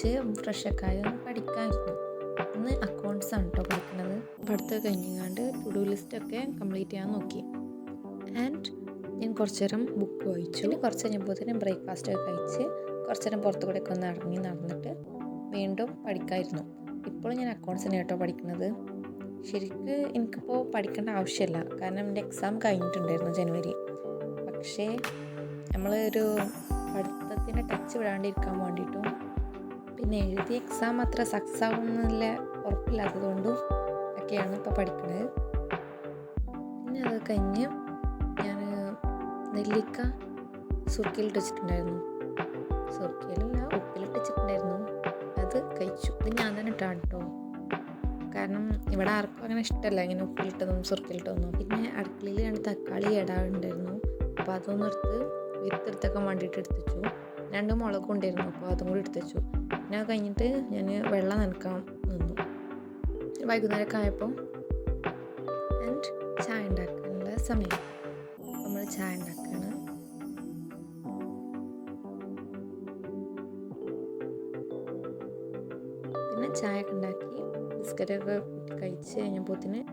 കുളിച്ച് ഫ്രഷൊക്കെ ആയി പഠിക്കാമായിരുന്നു. ഇന്ന് അക്കൗണ്ട്സ് ആണ് കേട്ടോ പഠിക്കുന്നത്. പഠിത്തം കഴിഞ്ഞാണ്ട് ടു ഡു ലിസ്റ്റൊക്കെ കംപ്ലീറ്റ് ചെയ്യാൻ നോക്കി. ആൻഡ് ഞാൻ കുറച്ച് നേരം ബുക്ക് വായിച്ചു. പിന്നെ കുറച്ച് കഴിഞ്ഞപ്പോഴത്തേനും ബ്രേക്ക്ഫാസ്റ്റൊക്കെ കഴിച്ച് കുറച്ച് നേരം പുറത്തു കൂടെ ഒക്കെ ഒന്ന് നടന്നിട്ട് വീണ്ടും പഠിക്കാമായിരുന്നു. ഇപ്പോഴും ഞാൻ അക്കൗണ്ട്സിനെ കേട്ടോ പഠിക്കുന്നത്. ശരിക്ക് എനിക്കിപ്പോൾ പഠിക്കേണ്ട ആവശ്യമില്ല, കാരണം എൻ്റെ എക്സാം കഴിഞ്ഞിട്ടുണ്ടായിരുന്നു ജനുവരി. പക്ഷേ നമ്മളൊരു പഠിത്തത്തിൻ്റെ ടച്ച് വിടാണ്ടിരിക്കാൻ വേണ്ടിയിട്ടും പിന്നെ എഴുതിയ എക്സാം അത്ര സക്സസ് ആവുമെന്നുള്ള ഉറപ്പില്ലാത്തതുകൊണ്ടും ഒക്കെയാണ് ഇപ്പോൾ പഠിക്കുന്നത്. പിന്നെ അത് കഴിഞ്ഞ് ഞാൻ നെല്ലിക്ക സുർക്കയിലിട്ട് വെച്ചിട്ടുണ്ടായിരുന്നു. സുർക്കയിലല്ല, ഉപ്പിലിട്ട് വെച്ചിട്ടുണ്ടായിരുന്നു. അത് കഴിച്ചു. ഇത് ഞാൻ തന്നെ ഇട്ടാണ് കേട്ടോ, കാരണം ഇവിടെ ആർക്കും അങ്ങനെ ഇഷ്ടമല്ല ഇങ്ങനെ ഉപ്പിലിട്ടതും സുർക്കയിലിട്ടതൊന്നും. പിന്നെ അടുക്കളയിൽ ഞാൻ തക്കാളി ഇടാറുണ്ടായിരുന്നു. അപ്പോൾ അതൊന്നും വിത്തെടുത്തൊക്കെ വേണ്ടിയിട്ട് എടുത്തു വെച്ചു. 2 മുളകും ഉണ്ടായിരുന്നു, അപ്പോൾ അതും കൂടി എടുത്തു വെച്ചു. പിന്നെ അത് കഴിഞ്ഞിട്ട് ഞാൻ വെള്ളം നനക്കാൻ നിന്നു. വൈകുന്നേരമൊക്കെ ആയപ്പോൾ ആൻഡ് ചായ ഉണ്ടാക്കാനുള്ള സമയം. നമ്മൾ ചായ ഉണ്ടാക്കുകയാണ്. പിന്നെ ചായ ഒക്കെ ഉണ്ടാക്കി ബിസ്ക്കറ്റൊക്കെ കഴിച്ച് കഴിഞ്ഞപ്പോഴത്തേന്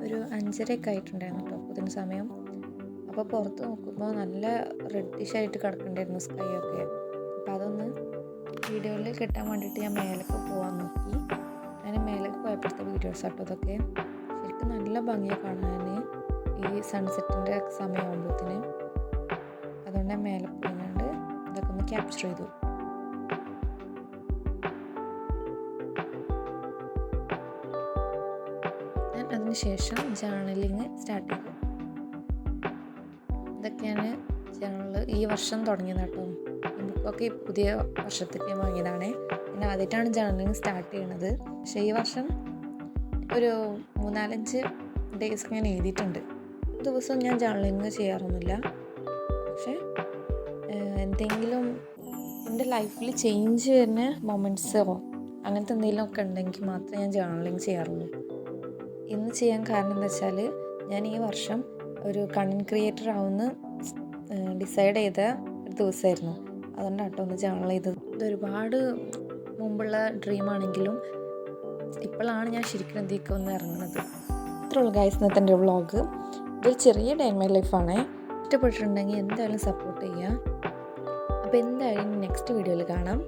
ഒരു 5:30 ആയിട്ടുണ്ടായിരുന്നു കേട്ടോ അപ്പോഴത്തേന് സമയം. അപ്പോൾ പുറത്ത് നോക്കുമ്പോൾ നല്ല റെഡിഷായിട്ട് കിടക്കണ്ടായിരുന്നു സ്കൈ ഒക്കെ. അപ്പോൾ അതൊന്ന് വീഡിയോയിൽ കിട്ടാൻ വേണ്ടിയിട്ട് ഞാൻ മേലേക്ക് പോകാൻ നോക്കി. ഞാൻ മേലേക്ക് പോയപ്പോഴത്തെ വീഡിയോസ് ആട്ടോ അതൊക്കെ. ശരിക്കും നല്ല ഭംഗിയാണ് കാണാൻ ഈ സൺസെറ്റിൻ്റെ സമയമാകുമ്പോഴത്തേന്. അതുകൊണ്ട് ഞാൻ മേലെ പോയിങ്ങാണ്ട് ഇതൊക്കെ ഒന്ന് ക്യാപ്ചർ ചെയ്തു. ഞാൻ അതിന് ശേഷം ജേർണലിങ് സ്റ്റാർട്ട് ചെയ്തു. ഇതൊക്കെയാണ് ജേർണൽ ഈ വർഷം തുടങ്ങിയത് കേട്ടോ. ഈ ബുക്കൊക്കെ പുതിയ വർഷത്തേക്ക് വാങ്ങിയതാണ്. ഞാൻ ആദ്യമായിട്ടാണ് ജേർണലിങ് സ്റ്റാർട്ട് ചെയ്യണത്. പക്ഷേ ഈ വർഷം ഒരു 3-4 ഡേയ്സ് ഞാൻ എഴുതിയിട്ടുണ്ട്. ദിവസവും ഞാൻ ജേർണലിങ് ചെയ്യാറൊന്നുമില്ല. പക്ഷേ എന്തെങ്കിലും എൻ്റെ ലൈഫിൽ ചേഞ്ച് വരുന്ന മൊമെൻറ്റ്സോ അങ്ങനത്തെ എന്തെങ്കിലുമൊക്കെ ഉണ്ടെങ്കിൽ മാത്രമേ ഞാൻ ജേർണലിങ് ചെയ്യാറുള്ളൂ. ഇന്ന് ചെയ്യാൻ കാരണം എന്താ വെച്ചാൽ, ഞാൻ ഈ വർഷം ഒരു കണ്ടൻറ് ക്രിയേറ്റർ ആവുമെന്ന് ഡിസൈഡ് ചെയ്ത ഒരു ദിവസമായിരുന്നു. അതുകൊണ്ടാണ് കേട്ടോ ഒന്ന് ജേർണൽ ചെയ്തത്. ഇതൊരുപാട് മുമ്പുള്ള ഡ്രീമാണെങ്കിലും ഇപ്പോഴാണ് ഞാൻ ശരിക്കും എന്തൊക്കെ ഒന്ന് ഇറങ്ങുന്നത്. ഇത്രയുള്ള ഗൈസ് ഇന്നത്തെ എൻ്റെ വ്ളോഗ്. ഇതൊരു ചെറിയ ഡേ ഇൻ മൈ ലൈഫാണ്. ഇഷ്ടപ്പെട്ടിട്ടുണ്ടെങ്കിൽ എന്തായാലും സപ്പോർട്ട് ചെയ്യുക. അപ്പോൾ എന്തായാലും നെക്സ്റ്റ് വീഡിയോയിൽ കാണാം.